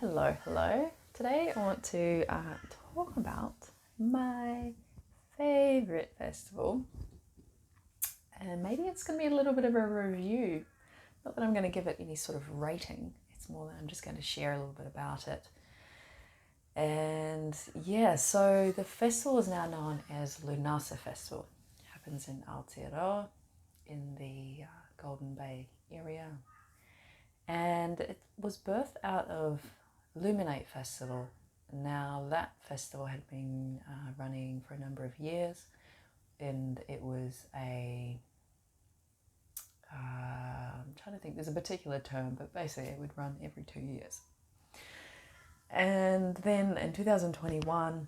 Hello. Today I want to talk about my favourite festival, and maybe it's going to be a little bit of a review. Not that I'm going to give it any sort of rating, it's more that I'm just going to share a little bit about it. And yeah, so the festival is now known as Lunasa Festival. It happens in Aotearoa in the Golden Bay area. And it was birthed out of Luminate Festival. Now that festival had been running for a number of years, and it was I'm trying to think, there's a particular term, but basically it would run every 2 years. And then in 2021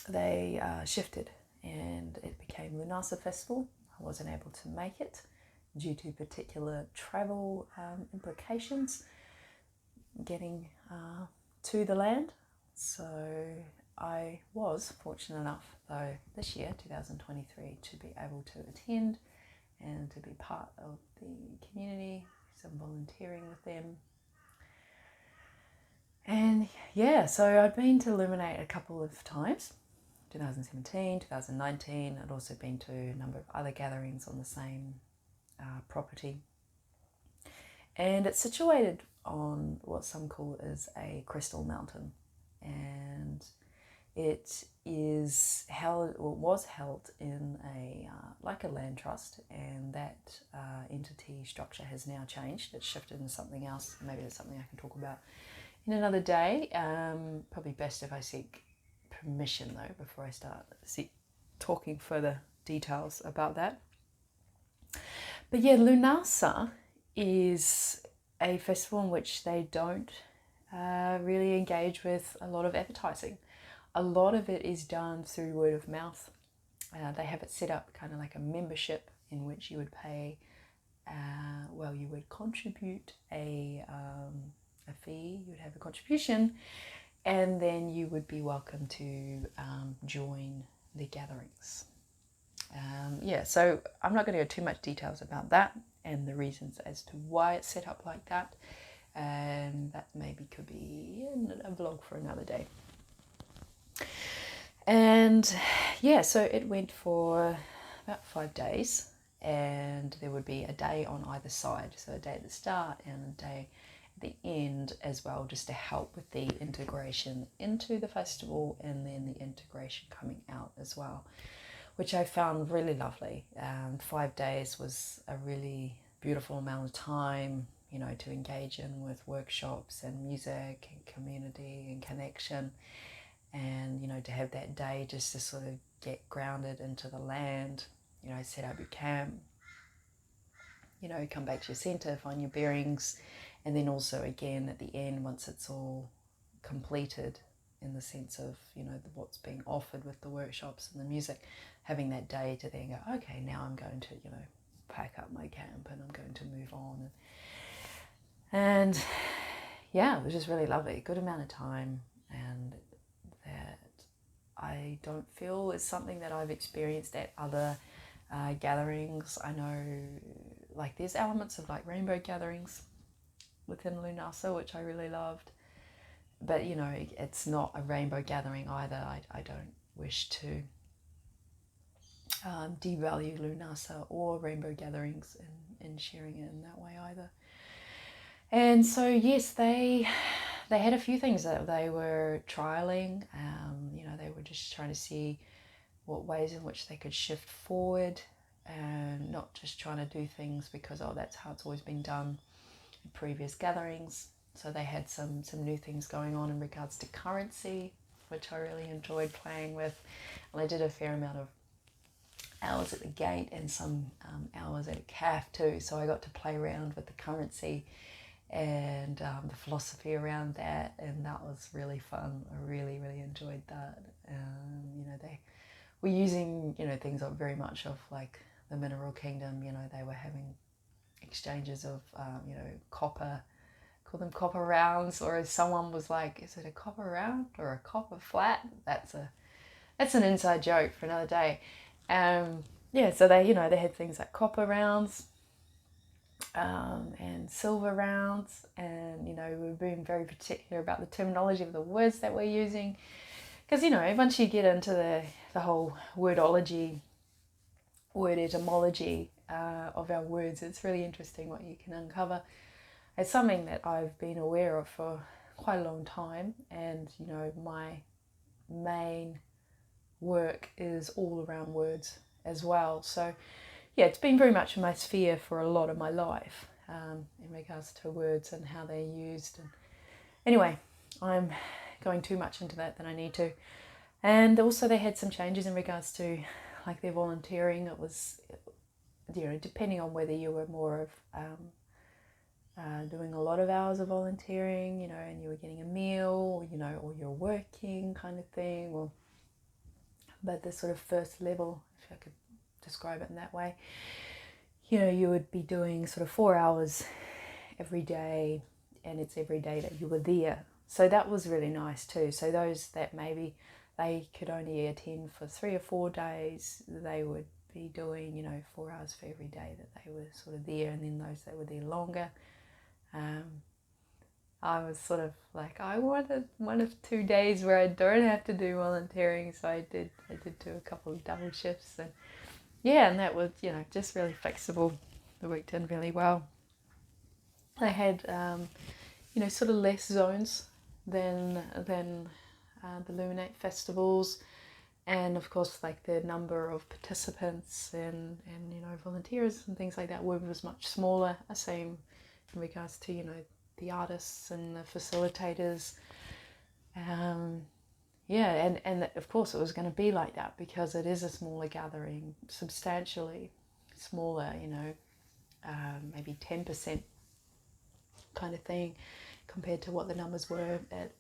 they shifted and it became Lunasa Festival. I wasn't able to make it due to particular travel implications getting to the land. So I was fortunate enough, though, this year, 2023, to be able to attend and to be part of the community, some volunteering with them. And yeah, so I'd been to Illuminate a couple of times, 2017, 2019. I'd also been to a number of other gatherings on the same property. And it's situated on what some call is a crystal mountain, and it is held, or was held, in a like a land trust, and that entity structure has now changed. It's shifted into something else. Maybe that's something I can talk about in another day. Probably best if I seek permission though before I start talking further details about that. But yeah, Lunasa is a festival in which they don't really engage with a lot of advertising. A lot of it is done through word of mouth. They have it set up kind of like a membership in which you would pay, you would contribute a fee, you would have a contribution, and then you would be welcome to join the gatherings. So I'm not going to go too much details about that and the reasons as to why it's set up like that. That maybe could be a vlog for another day. And yeah, so it went for about 5 days, and there would be a day on either side. So a day at the start and a day at the end as well, just to help with the integration into the festival and then the integration coming out as well, which I found really lovely. 5 days was a really beautiful amount of time, to engage in with workshops and music and community and connection, and, to have that day just to sort of get grounded into the land, set up your camp, come back to your center, find your bearings, and then also again at the end, once it's all completed, in the sense of, what's being offered with the workshops and the music, having that day to then go, okay, now I'm going to, pack up my camp and I'm going to move on. And yeah, it was just really lovely, good amount of time, and that I don't feel is something that I've experienced at other gatherings. I know, like, there's elements of like rainbow gatherings within Lunasa, which I really loved. But, it's not a rainbow gathering either. I don't wish to devalue Lunasa or rainbow gatherings in sharing it in that way either. And so, yes, they had a few things that they were trialing. They were just trying to see what ways in which they could shift forward, and not just trying to do things because, that's how it's always been done in previous gatherings. So they had some new things going on in regards to currency, which I really enjoyed playing with. And I did a fair amount of hours at the gate and some hours at a calf too. So I got to play around with the currency and the philosophy around that, and that was really fun. I really, really enjoyed that. They were using, things of very much of like the mineral kingdom. They were having exchanges of, copper. Call them copper rounds, or as someone was like, is it a copper round or a copper flat? That's an inside joke for another day. So they had things like copper rounds and silver rounds, and we've been very particular about the terminology of the words that we're using. Because, once you get into the whole wordology, word etymology of our words, it's really interesting what you can uncover. It's something that I've been aware of for quite a long time, and my main work is all around words as well. So yeah, it's been very much in my sphere for a lot of my life, in regards to words and how they're used. And anyway, I'm going too much into that than I need to. And also they had some changes in regards to like their volunteering. It was, depending on whether you were more of doing a lot of hours of volunteering, and you were getting a meal, or you're working kind of thing, but the sort of first level, if I could describe it in that way, you would be doing sort of 4 hours every day, and it's every day that you were there. So that was really nice too. So those that maybe they could only attend for 3 or 4 days, they would be doing, 4 hours for every day that they were sort of there. And then those that were there longer, I was sort of like, I wanted 1 of 2 days where I don't have to do volunteering. So I did do a couple of double shifts, and yeah, and that was, just really flexible. It worked in really well. They had, sort of less zones than the Luminate festivals, and of course, like the number of participants and volunteers and things like that was much smaller. Same in regards to the artists and the facilitators. And of course it was going to be like that because it is a smaller gathering, substantially smaller, maybe 10% kind of thing compared to what the numbers were at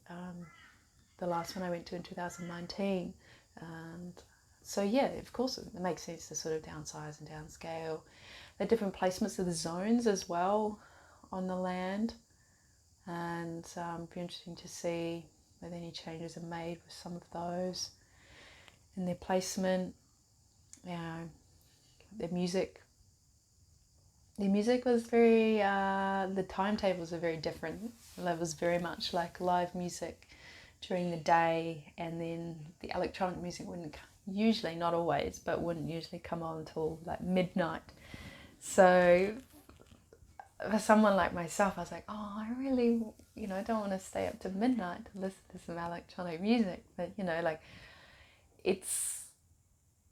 the last one I went to in 2019. And so yeah, of course it makes sense to sort of downsize and downscale. The different placements of the zones as well on the land, and it'd be interesting to see whether any changes are made with some of those in their placement. Their music was very, the timetables are very different. It was very much like live music during the day, and then the electronic music wouldn't usually, not always, but wouldn't usually come on until like midnight. So for someone like myself, I was like, oh, I really, don't want to stay up to midnight to listen to some electronic music. But,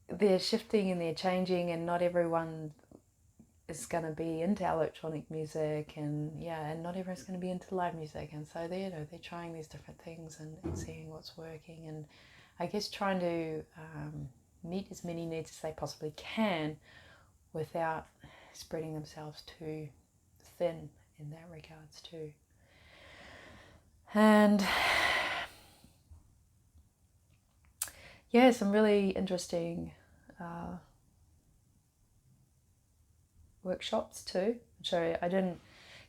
they're shifting and they're changing, and not everyone is going to be into electronic music, and not everyone's going to be into live music. And so they're trying these different things and seeing what's working, and I guess trying to meet as many needs as they possibly can without spreading themselves too thin in that regards too. And yeah, some really interesting workshops too. So I didn't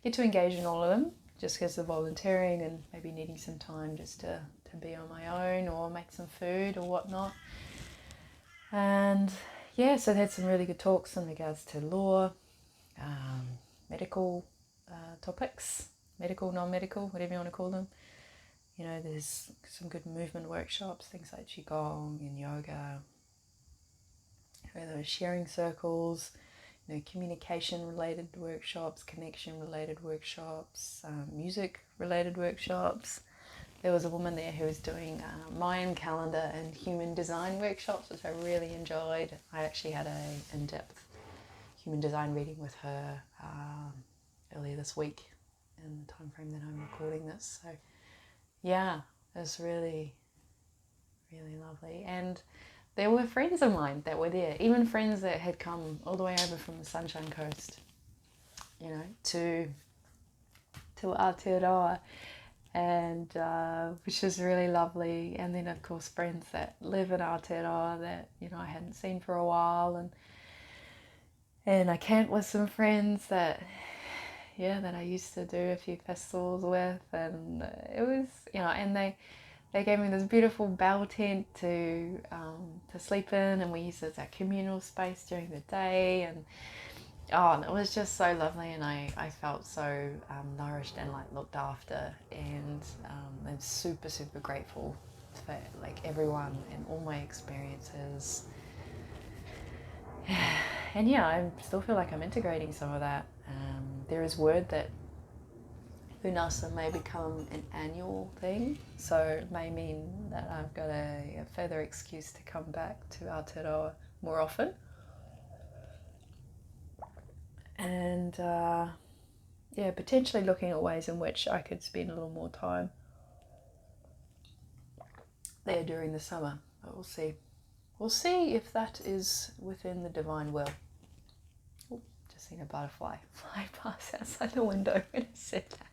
get to engage in all of them just because of volunteering and maybe needing some time just to be on my own or make some food or whatnot. And yeah, so they had some really good talks in regards to law, medical topics, medical, non-medical, whatever you want to call them. There's some good movement workshops, things like Qigong and yoga, where there were sharing circles, communication related workshops, connection related workshops, music related workshops. There was a woman there who was doing Mayan calendar and human design workshops, which I really enjoyed. I actually had an in-depth human design reading with her earlier this week in the time frame that I'm recording this. So yeah, it was really, really lovely. And there were friends of mine that were there, even friends that had come all the way over from the Sunshine Coast, to Aotearoa, and which was really lovely. And then of course friends that live in Aotearoa that I hadn't seen for a while, and I camped with some friends that I used to do a few festivals with, and it was and they gave me this beautiful bell tent to sleep in, and we used it as a communal space during the day, and Oh, and it was just so lovely, and I felt so nourished and like looked after, and I'm super super grateful for like everyone and all my experiences. And yeah, I still feel like I'm integrating some of that. There is word that Lunasa may become an annual thing, so it may mean that I've got a further excuse to come back to Aotearoa more often. And yeah, potentially looking at ways in which I could spend a little more time there during the summer. But we'll see. We'll see if that is within the divine will. Oh, just seen a butterfly fly past outside the window when I said that.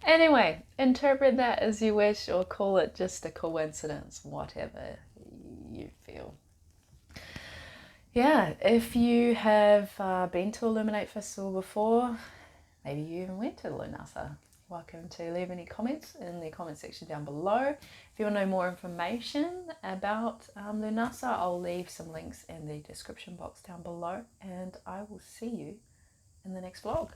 Anyway, interpret that as you wish or call it just a coincidence, whatever you feel. Yeah, if you have been to Illuminate Festival before, maybe you even went to Lunasa, welcome to leave any comments in the comment section down below. If you want to know more information about Lunasa, I'll leave some links in the description box down below, and I will see you in the next vlog.